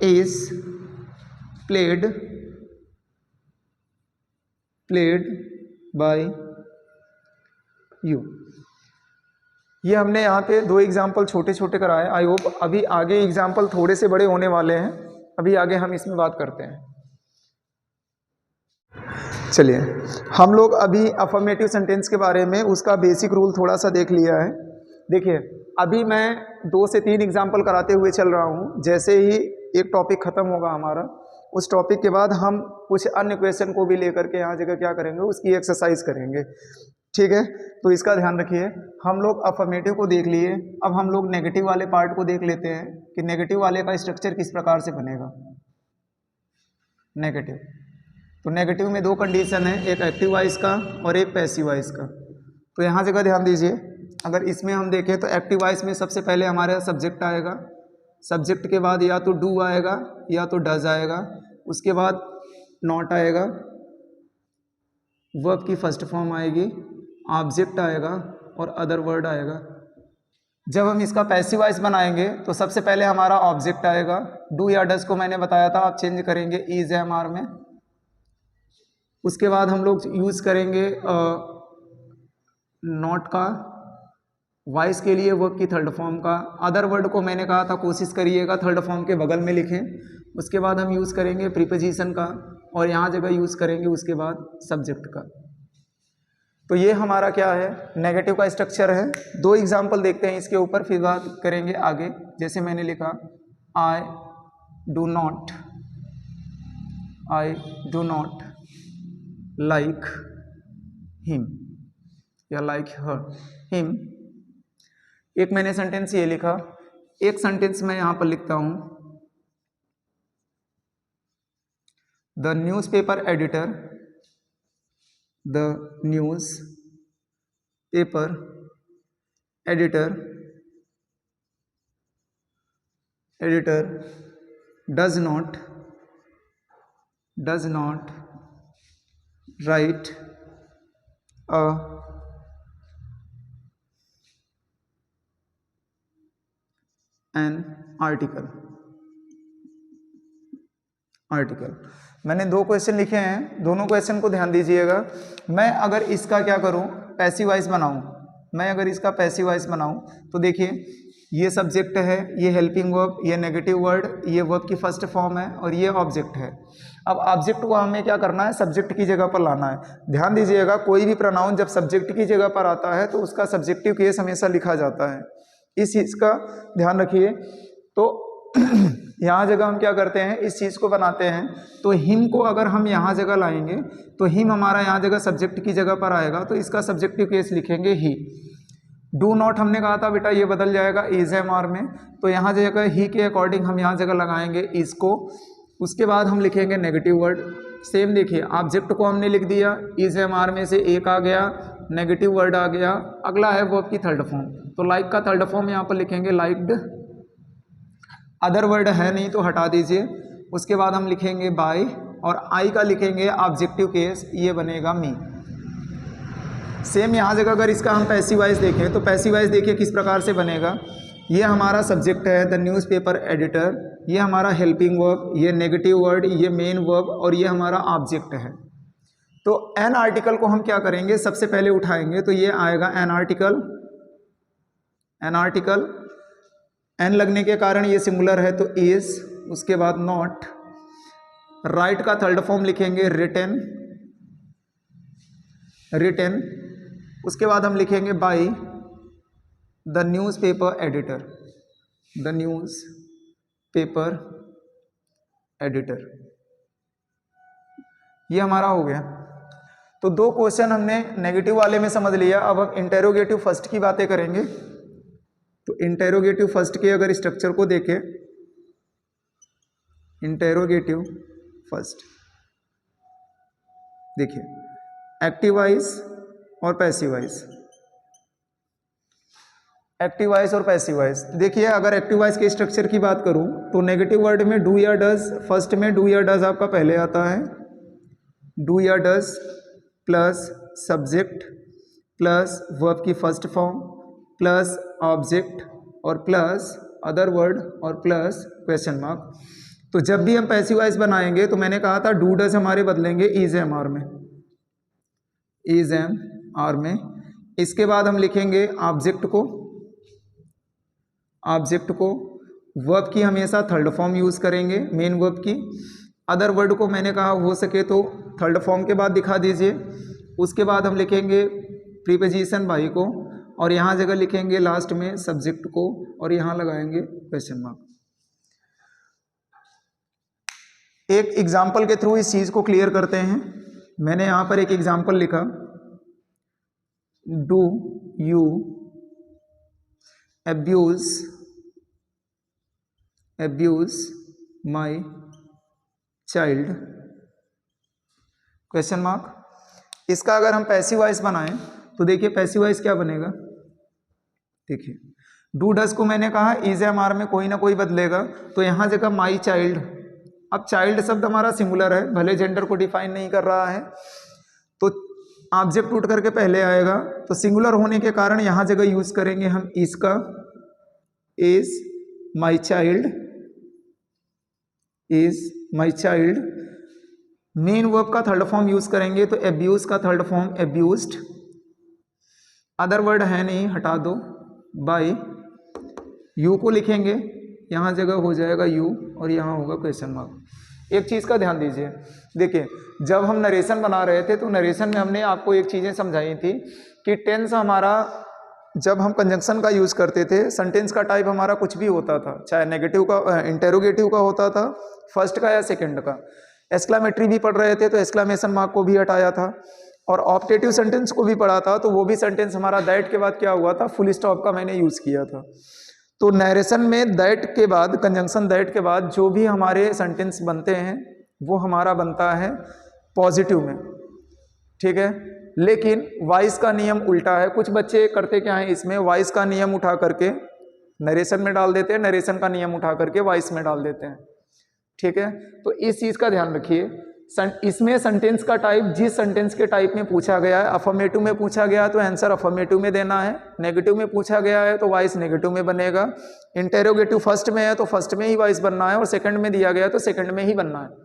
is played by you. ये हमने यहाँ पे दो एग्जाम्पल छोटे छोटे कराए। आई होप अभी आगे एग्जाम्पल थोड़े से बड़े होने वाले हैं, अभी आगे हम इसमें बात करते हैं। चलिए, हम लोग अभी अफर्मेटिव सेंटेंस के बारे में उसका बेसिक रूल थोड़ा सा देख लिया है। देखिए, अभी मैं 2 से 3 एग्जाम्पल कराते हुए चल रहा हूँ। जैसे ही एक टॉपिक खत्म होगा हमारा, उस टॉपिक के बाद हम कुछ अन्य क्वेश्चन को भी लेकर के यहाँ जगह क्या करेंगे, उसकी एक्सरसाइज करेंगे। ठीक है, तो इसका ध्यान रखिए। हम लोग अफर्मेटिव को देख लिए, अब हम लोग नेगेटिव वाले पार्ट को देख लेते हैं कि नेगेटिव वाले का स्ट्रक्चर किस प्रकार से बनेगा। नेगेटिव। तो नेगेटिव में दो कंडीशन है, एक एक्टिव वॉइस का और एक पैसिव वॉइस का। तो यहाँ जगह ध्यान दीजिए, अगर इसमें हम देखें तो एक्टिव वॉइस में सबसे पहले हमारे सब्जेक्ट आएगा, सब्जेक्ट के बाद या तो डू आएगा या तो डज आएगा, उसके बाद नॉट आएगा, वर्ब की फर्स्ट फॉर्म आएगी, ऑब्जेक्ट आएगा और अदर वर्ड आएगा। जब हम इसका पैसिव वॉइस बनाएंगे तो सबसे पहले हमारा ऑब्जेक्ट आएगा, डू या डज को मैंने बताया था आप चेंज करेंगे इज एम आर में। उसके बाद हम लोग यूज़ करेंगे नॉट का, वॉइस के लिए वर्ब की थर्ड फॉर्म का। अदर वर्ड को मैंने कहा था कोशिश करिएगा थर्ड फॉर्म के बगल में लिखें। उसके बाद हम यूज़ करेंगे प्रीपोजिशन का और यहाँ जगह यूज़ करेंगे उसके बाद सब्जेक्ट का। तो ये हमारा क्या है, नेगेटिव का स्ट्रक्चर है। दो एग्जाम्पल देखते हैं इसके ऊपर, फिर बात करेंगे आगे। जैसे मैंने लिखा I do not like him या लाइक हर हिम। एक मैंने सेंटेंस ये लिखा, एक सेंटेंस मैं यहाँ पर लिखता हूँ, the newspaper editor does not write an article। मैंने दो क्वेश्चन लिखे हैं, दोनों क्वेश्चन को ध्यान दीजिएगा। मैं अगर इसका क्या करूं, पैसिव वॉइस बनाऊं, तो देखिए ये सब्जेक्ट है, ये हेल्पिंग वर्ब, ये नेगेटिव वर्ड, ये वर्ब की फर्स्ट फॉर्म है और ये ऑब्जेक्ट है। अब ऑब्जेक्ट को हमें क्या करना है, सब्जेक्ट की जगह पर लाना है। ध्यान दीजिएगा, कोई भी प्रोनाउन जब सब्जेक्ट की जगह पर आता है तो उसका सब्जेक्टिव केस हमेशा लिखा जाता है, इस चीज़ का ध्यान रखिए। तो यहाँ जगह हम क्या करते हैं, इस चीज़ को बनाते हैं। तो हिम को अगर हम यहाँ जगह लाएंगे तो हिम हमारा यहाँ जगह सब्जेक्ट की जगह पर आएगा, तो इसका सब्जेक्टिव केस लिखेंगे ही। डू नॉट हमने कहा था बेटा ये बदल जाएगा इज एम आर में, तो यहाँ जगह ही के अकॉर्डिंग हम यहाँ जगह लगाएंगे इसको। उसके बाद हम लिखेंगे नेगेटिव वर्ड। सेम देखिए, ऑब्जेक्ट को हमने लिख दिया, इज एम आर में से एक आ गया, नेगेटिव वर्ड आ गया, अगला है वर्ब की थर्ड फॉर्म। तो लाइक का थर्ड फॉर्म यहाँ पर लिखेंगे लाइक्ड, अदर वर्ड है नहीं तो हटा दीजिए। उसके बाद हम लिखेंगे बाय और आई का लिखेंगे ऑब्जेक्टिव केस, ये बनेगा मी। सेम यहाँ जगह अगर इसका हम पैसिव वॉइस देखें तो पैसिव वॉइस देखिए किस प्रकार से बनेगा। ये हमारा सब्जेक्ट है द न्यूज़पेपर एडिटर, ये हमारा हेल्पिंग वर्ब, ये नेगेटिव वर्ड, ये मेन वर्ब और ये हमारा ऑब्जेक्ट है। तो एन आर्टिकल को हम क्या करेंगे, सबसे पहले उठाएंगे तो ये आएगा एन आर्टिकल। एन लगने के कारण ये सिंगुलर है तो इज, उसके बाद नॉट, राइट का थर्ड फॉर्म लिखेंगे रिटेन, उसके बाद हम लिखेंगे बाय द न्यूज़पेपर एडिटर। ये हमारा हो गया। तो दो क्वेश्चन हमने नेगेटिव वाले में समझ लिया। अब हम इंटेरोगेटिव फर्स्ट की बातें करेंगे। तो इंटेरोगेटिव फर्स्ट के अगर स्ट्रक्चर को देखें, इंटेरोगेटिव फर्स्ट देखिए, एक्टिव वॉइस और पैसिव वॉइस। देखिए अगर एक्टिव वॉइस के स्ट्रक्चर की बात करूं तो नेगेटिव वर्ड में डू या डज, फर्स्ट में डू या डज आपका पहले आता है, डू या does plus subject plus verb की फर्स्ट फॉर्म प्लस ऑब्जेक्ट और प्लस अदर वर्ड और प्लस क्वेश्चन मार्क। तो जब भी हम पैसिव वॉइस बनाएंगे तो मैंने कहा था डू डज हमारे बदलेंगे इज एम आर में। इसके बाद हम लिखेंगे ऑब्जेक्ट को वर्ब की हमेशा थर्ड फॉर्म यूज़ करेंगे, मेन वर्ब की। अदर वर्ड को मैंने कहा हो सके तो थर्ड फॉर्म के बाद दिखा दीजिए। उसके बाद हम लिखेंगे प्रीपोजिशन बाई को और यहाँ जगह लिखेंगे लास्ट में सब्जेक्ट को और यहाँ लगाएंगे क्वेश्चन मार्क। एक एग्जाम्पल के थ्रू इस चीज़ को क्लियर करते हैं। मैंने यहाँ पर एक एग्जाम्पल लिखा, do you abuse my child question mark. इसका अगर हम पैसिव वॉइस बनाएं तो देखिए पैसिव वॉइस क्या बनेगा, देखिए डू डस को मैंने कहा इज एम आर में कोई ना कोई बदलेगा, तो यहाँ जगह माई चाइल्ड। अब चाइल्ड शब्द हमारा सिंगुलर है, भले जेंडर को डिफाइन नहीं कर रहा है, तो ऑब्जेक्ट उठ करके पहले आएगा, तो सिंगुलर होने के कारण यहाँ जगह यूज करेंगे हम इसका, is my child, is my child. Main verb का थर्ड फॉर्म यूज करेंगे तो एब्यूज का थर्ड फॉर्म एब्यूज्ड। अदर वर्ड है नहीं, हटा दो, बाय। यू को लिखेंगे, यहाँ जगह हो जाएगा यू और यहाँ होगा क्वेश्चन मार्क। एक चीज़ का ध्यान दीजिए, देखिए जब हम नरेशन बना रहे थे तो नरेशन में हमने आपको एक चीज़ें समझाई थी कि टेंस हमारा, जब हम कंजंक्शन का यूज़ करते थे, सेंटेंस का टाइप हमारा कुछ भी होता था, चाहे नेगेटिव का, इंटेरोगेटिव का होता था, फर्स्ट का या सेकंड का। एक्सक्लामेटरी भी पढ़ रहे थे तो एक्सक्लामेशन मार्क को भी हटाया था, और ऑप्टेटिव सेंटेंस को भी पढ़ा था, तो वो भी सेंटेंस हमारा दैट के बाद क्या हुआ था, फुल स्टॉप का मैंने यूज़ किया था। तो नरेशन में दैट के बाद, कंजंक्शन दैट के बाद जो भी हमारे सेंटेंस बनते हैं वो हमारा बनता है पॉजिटिव में, ठीक है। लेकिन वॉइस का नियम उल्टा है। कुछ बच्चे करते क्या है, इसमें वॉइस का नियम उठा करके नरेशन में डाल देते हैं, नरेशन का नियम उठा करके वॉइस में डाल देते हैं, ठीक है। तो इस चीज़ का ध्यान रखिए। इसमें सेंटेंस का टाइप जिस सेंटेंस के टाइप में पूछा गया है, अफर्मेटिव में पूछा गया है तो आंसर अफर्मेटिव में देना है, नेगेटिव में पूछा गया है तो वॉइस नेगेटिव में बनेगा, इंटेरोगेटिव फर्स्ट में है तो फर्स्ट में ही वॉइस बनना है, और सेकंड में दिया गया है तो सेकंड में ही बनना है।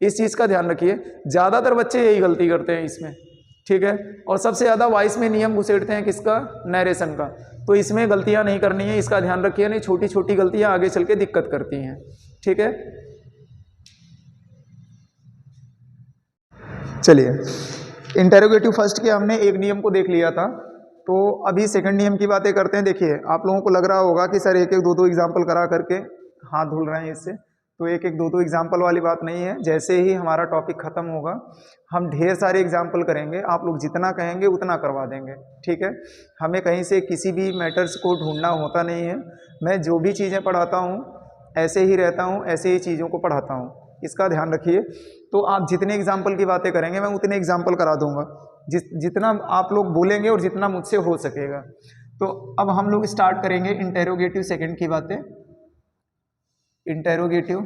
इस चीज़ का ध्यान रखिए, ज़्यादातर बच्चे यही गलती करते हैं इसमें, ठीक है। और सबसे ज़्यादा वॉइस में नियम घुसेड़ते हैं किसका, नरेशन का। तो इसमें गलतियाँ नहीं करनी है, इसका ध्यान रखिए, नहीं छोटी छोटी गलतियाँ आगे चल के दिक्कत करती हैं, ठीक है। चलिए, इंटेरोगेटिव फर्स्ट के हमने एक नियम को देख लिया था, तो अभी सेकंड नियम की बातें करते हैं। देखिए आप लोगों को लग रहा होगा कि सर एक एक दो दो एग्जाम्पल करा करके हाथ धुल रहे हैं इससे, तो एक एक दो दो एग्जाम्पल वाली बात नहीं है। जैसे ही हमारा टॉपिक ख़त्म होगा हम ढेर सारे एग्जाम्पल करेंगे, आप लोग जितना कहेंगे उतना करवा देंगे, ठीक है। हमें कहीं से किसी भी मैटर्स को ढूंढना होता नहीं है, मैं जो भी चीज़ें पढ़ाता हूँ ऐसे ही रहता हूँ, ऐसे ही चीज़ों को पढ़ाता हूँ, इसका ध्यान रखिए। तो आप जितने एग्जाम्पल की बातें करेंगे मैं उतने एग्जाम्पल करा दूंगा, जितना आप लोग बोलेंगे और जितना मुझसे हो सकेगा। तो अब हम लोग स्टार्ट करेंगे इंटेरोगेटिव सेकंड की बातें, इंटेरोगेटिव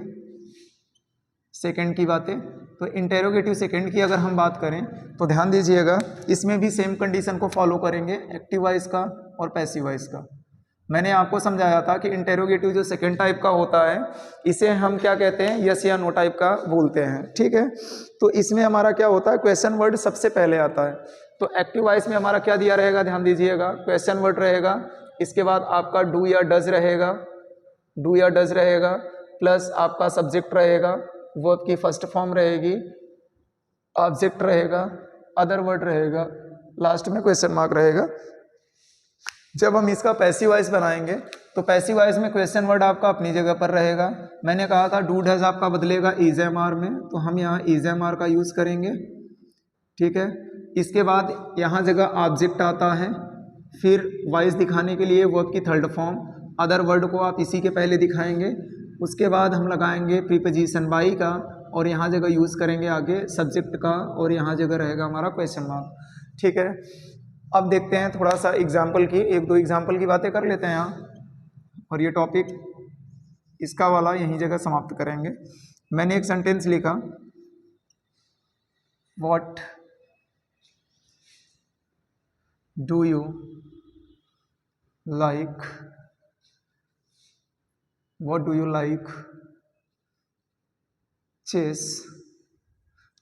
सेकंड की बातें। तो इंटेरोगेटिव सेकंड की अगर हम बात करें तो ध्यान दीजिएगा, इसमें भी सेम कंडीशन को फॉलो करेंगे, एक्टिव वॉइस का और पैसिव वॉइस का। मैंने आपको समझाया था कि इंटेरोगेटिव जो सेकंड टाइप का होता है इसे हम क्या कहते हैं, यस या नो टाइप का बोलते हैं, ठीक है। तो इसमें हमारा क्या होता है, क्वेश्चन वर्ड सबसे पहले आता है। तो एक्टिव वॉइस में हमारा क्या दिया रहेगा, ध्यान दीजिएगा, क्वेश्चन वर्ड रहेगा, इसके बाद आपका डू या डज रहेगा, डू या डज रहेगा, प्लस आपका सब्जेक्ट रहेगा, वर्ब की फर्स्ट फॉर्म रहेगी, ऑब्जेक्ट रहेगा, अदर वर्ड रहेगा, लास्ट में क्वेश्चन मार्क रहेगा। जब हम इसका पैसिव वॉइस बनाएंगे तो पैसिव वॉइस में क्वेश्चन वर्ड आपका अपनी जगह पर रहेगा। मैंने कहा था डू डज आपका बदलेगा इज एम आर में, तो हम यहाँ इज एम आर का यूज़ करेंगे, ठीक है। इसके बाद यहाँ जगह ऑब्जेक्ट आता है, फिर वॉइस दिखाने के लिए वर्ब की थर्ड फॉर्म, अदर वर्ड को आप इसी के पहले दिखाएंगे। उसके बाद हम लगाएंगे प्रीपोजिशन बाई का, और यहाँ जगह यूज़ करेंगे आगे सब्जेक्ट का, और यहाँ जगह रहेगा हमारा क्वेश्चन मार्क, ठीक है। अब देखते हैं थोड़ा सा एग्जाम्पल की, एक दो एग्जाम्पल की बातें कर लेते हैं यहाँ, और ये टॉपिक इसका वाला यहीं जगह समाप्त करेंगे। मैंने एक सेंटेंस लिखा, what do you like, what do you like chess,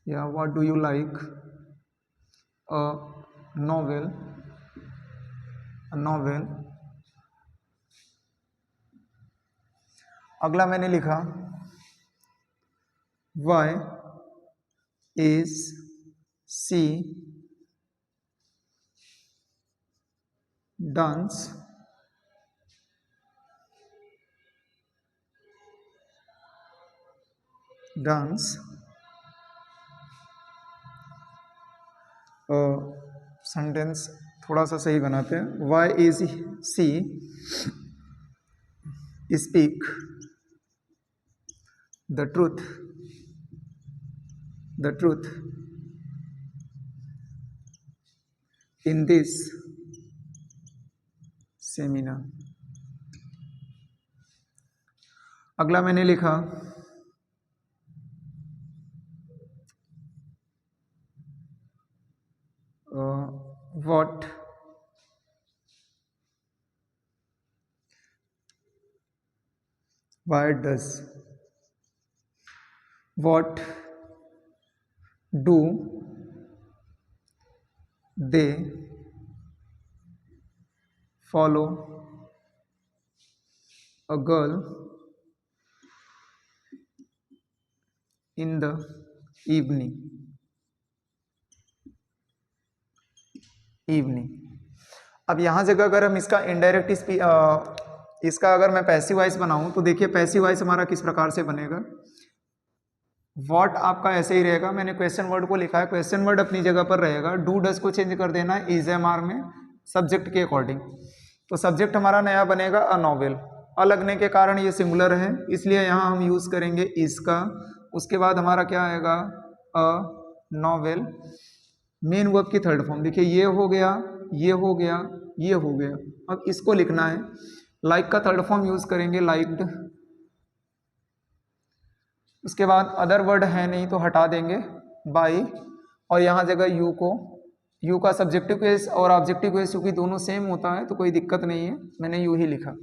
या what do you like a novel, novel. अगला मैंने लिखा, why is she dance, dance. Sentence थोड़ा सा सही बनाते हैं, why is she speak the truth, the truth in this seminar. अगला मैंने लिखा what do they follow a girl in the evening. अब यहाँ जगह अगर हम इसका इनडायरेक्ट इसका अगर मैं पैसिव वॉइस बनाऊं तो देखिए पैसिव वॉइस हमारा किस प्रकार से बनेगा। व्हाट आपका ऐसे ही रहेगा, मैंने क्वेश्चन वर्ड को लिखा है, क्वेश्चन वर्ड अपनी जगह पर रहेगा, डू डस को चेंज कर देना इज एम आर में सब्जेक्ट के अकॉर्डिंग। तो सब्जेक्ट हमारा नया बनेगा अ नॉवेल, अ लगने के कारण ये सिंगुलर है इसलिए यहाँ हम यूज करेंगे इसका। उसके बाद हमारा क्या आएगा अ नॉवेल, मेन वर्ब की थर्ड फॉर्म देखिए ये हो गया, ये हो गया, ये हो गया। अब इसको लिखना है, लाइक का थर्ड फॉर्म यूज करेंगे लाइक्ड। उसके बाद अदर वर्ड है नहीं तो हटा देंगे बाई, और यहाँ जगह यू को, यू का सब्जेक्टिव केस और ऑब्जेक्टिव केस क्योंकि दोनों सेम होता है तो कोई दिक्कत नहीं है, मैंने यू ही लिखा।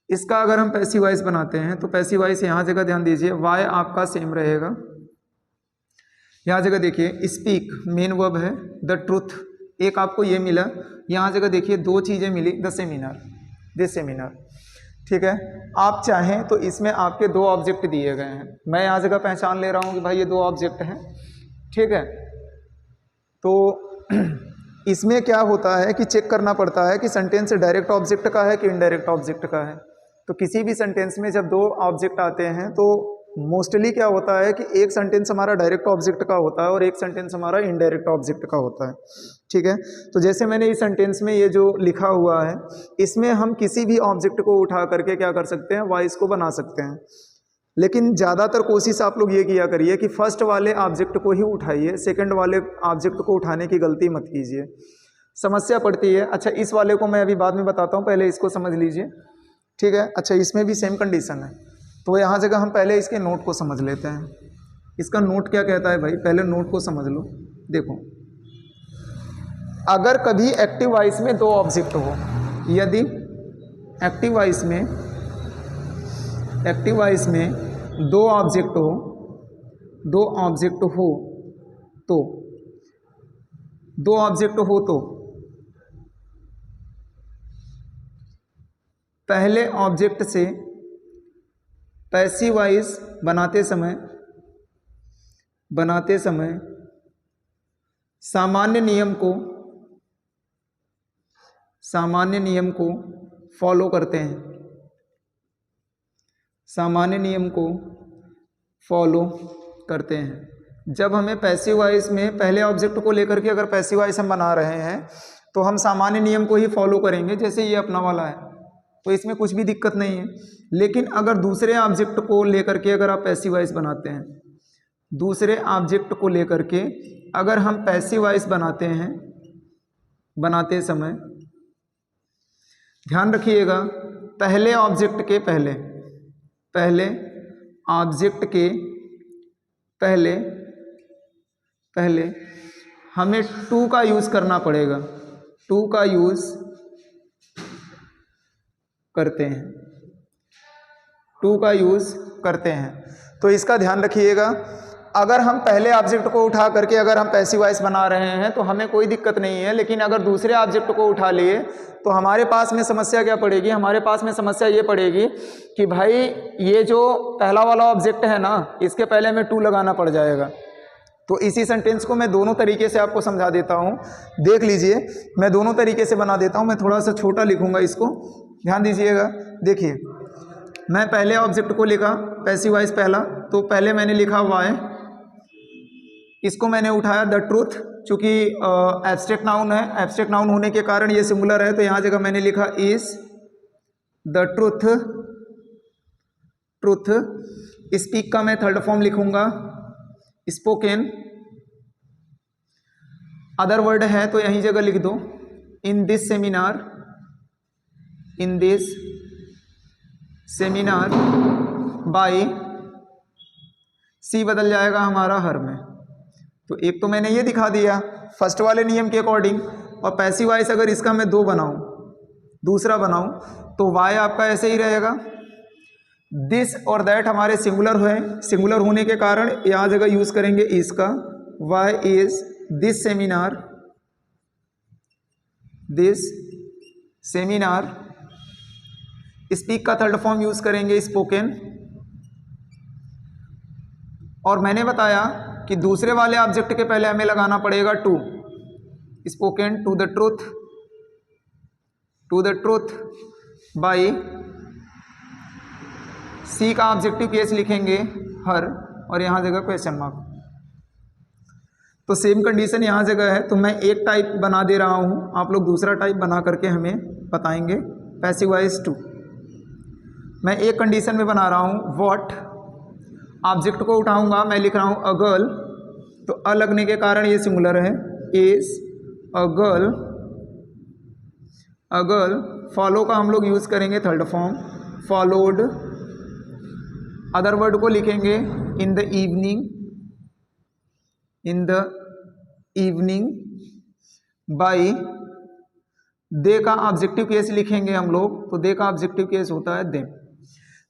इसका अगर हम पैसिव वॉइस बनाते हैं तो पैसिव वॉइस यहाँ जगह ध्यान दीजिए वाई आपका सेम रहेगा। यहाँ जगह देखिए स्पीक मेन वर्ब है, द ट्रूथ एक आपको ये मिला, यहाँ जगह देखिए दो चीज़ें मिली, द सेमिनार, दिस सेमिनार, ठीक है। आप चाहें तो इसमें आपके दो ऑब्जेक्ट दिए गए हैं, मैं यहाँ जगह पहचान ले रहा हूँ कि भाई ये दो ऑब्जेक्ट हैं, ठीक है। तो इसमें क्या होता है कि चेक करना पड़ता है कि सेंटेंस डायरेक्ट ऑब्जेक्ट का है कि इनडायरेक्ट ऑब्जेक्ट का है। तो किसी भी सेंटेंस में जब दो ऑब्जेक्ट आते हैं तो मोस्टली क्या होता है कि एक सेंटेंस हमारा डायरेक्ट ऑब्जेक्ट का होता है और एक सेंटेंस हमारा इनडायरेक्ट ऑब्जेक्ट का होता है, ठीक है। तो जैसे मैंने इस सेंटेंस में ये जो लिखा हुआ है इसमें हम किसी भी ऑब्जेक्ट को उठा करके क्या कर सकते हैं, वॉइस को बना सकते हैं। लेकिन ज़्यादातर कोशिश आप लोग ये किया करिए कि फर्स्ट वाले ऑब्जेक्ट को ही उठाइए, सेकंड वाले ऑब्जेक्ट को उठाने की गलती मत कीजिए, समस्या पड़ती है। अच्छा इस वाले को मैं अभी बाद में बताता हूँ, पहले इसको समझ लीजिए, ठीक है। अच्छा इसमें भी सेम कंडीशन है, तो यहाँ जगह हम पहले इसके नोट को समझ लेते हैं। इसका नोट क्या कहता है भाई, पहले नोट को समझ लो। देखो अगर कभी एक्टिव वॉइस में दो ऑब्जेक्ट हो, यदि एक्टिव वॉइस में दो ऑब्जेक्ट हो तो पहले ऑब्जेक्ट से पैसिव वॉइस बनाते समय सामान्य नियम को फॉलो करते हैं, सामान्य नियम को फॉलो करते हैं। जब हमें पैसिव वॉइस में पहले ऑब्जेक्ट को लेकर के अगर पैसिव वॉइस हम बना रहे हैं तो हम सामान्य नियम को ही फॉलो करेंगे, जैसे ये अपना वाला है तो इसमें कुछ भी दिक्कत नहीं है। लेकिन अगर दूसरे ऑब्जेक्ट को लेकर के अगर आप पैसिव वॉइस बनाते हैं, दूसरे ऑब्जेक्ट को लेकर के अगर हम पैसिव वॉइस बनाते हैं, बनाते समय ध्यान रखिएगा पहले ऑब्जेक्ट के पहले हमें टू का यूज करना पड़ेगा, टू का यूज करते हैं, तो इसका ध्यान रखिएगा। अगर हम पहले ऑब्जेक्ट को उठा करके अगर हम पैसिव वॉइस बना रहे हैं तो हमें कोई दिक्कत नहीं है, लेकिन अगर दूसरे ऑब्जेक्ट को उठा लिए तो हमारे पास में समस्या क्या पड़ेगी, हमारे पास में समस्या ये पड़ेगी कि भाई ये जो पहला वाला ऑब्जेक्ट है ना इसके पहले हमें टू लगाना पड़ जाएगा। तो इसी सेंटेंस को मैं दोनों तरीके से आपको समझा देता हूँ, देख लीजिए, मैं दोनों तरीके से बना देता हूँ। मैं थोड़ा सा छोटा लिखूंगा इसको, ध्यान दीजिएगा। देखिए मैं पहले ऑब्जेक्ट को लिखा पैसिव वॉइस पहला, तो पहले मैंने लिखा वाई, इसको मैंने उठाया द ट्रूथ, चूंकि एब्स्ट्रैक्ट नाउन है, एब्स्ट्रैक्ट नाउन होने के कारण ये सिंगुलर है तो यहाँ जगह मैंने लिखा इज द ट्रूथ। स्पीक का मैं थर्ड फॉर्म लिखूंगा स्पोकन, अदर वर्ड है तो यही जगह लिख दो, इन दिस सेमिनार बाय, सी बदल जाएगा हमारा हर में। तो एक तो मैंने ये दिखा दिया फर्स्ट वाले नियम के अकॉर्डिंग, और पैसिव वॉइस अगर इसका मैं दूसरा बनाऊं तो वाई आपका ऐसे ही रहेगा। दिस और दैट हमारे सिंगुलर है, सिंगुलर होने के कारण यहाँ जगह यूज करेंगे इसका, why is this seminar. Speak का थर्ड फॉर्म यूज करेंगे स्पोकन, और मैंने बताया कि दूसरे वाले ऑब्जेक्ट के पहले हमें लगाना पड़ेगा to, spoken to the truth by, she का ऑब्जेक्टिव केस लिखेंगे हर, और यहाँ जगह क्वेश्चन मार्क। तो सेम कंडीशन यहाँ जगह है, तो मैं एक टाइप बना दे रहा हूँ, आप लोग दूसरा टाइप बना करके हमें बताएंगे। पैसिव वॉइस टू मैं एक कंडीशन में बना रहा हूँ, व्हाट ऑब्जेक्ट को उठाऊंगा, मैं लिख रहा हूँ अ गर्ल, तो अ लगने के कारण ये सिंगुलर है, इज अ गर्ल। फॉलो का हम लोग यूज करेंगे third form, followed. Other word को लिखेंगे इन द इवनिंग बाय, दे का ऑब्जेक्टिव केस लिखेंगे हम लोग, तो दे का ऑब्जेक्टिव केस होता है देम।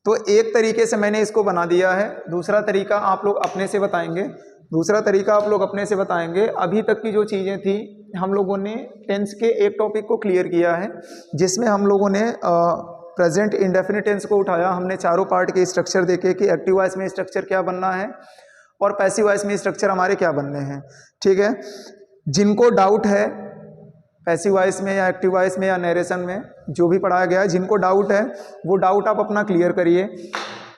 तो एक तरीके से मैंने इसको बना दिया है, दूसरा तरीका आप लोग अपने से बताएंगे। अभी तक की जो चीज़ें थी हम लोगों ने टेंस के एक टॉपिक को क्लियर किया है, जिसमें हम लोगों ने प्रेजेंट इंडेफिनिट टेंस को उठाया, हमने चारों पार्ट के स्ट्रक्चर देखे कि एक्टिव वॉइस में स्ट्रक्चर क्या बनना है और पैसिव वॉइस में स्ट्रक्चर हमारे क्या बनने हैं। ठीक है, जिनको डाउट है पैसिव वॉइस में या एक्टिव वॉइस में या नरेशन में जो भी पढ़ाया गया है, जिनको डाउट है वो डाउट आप अपना क्लियर करिए।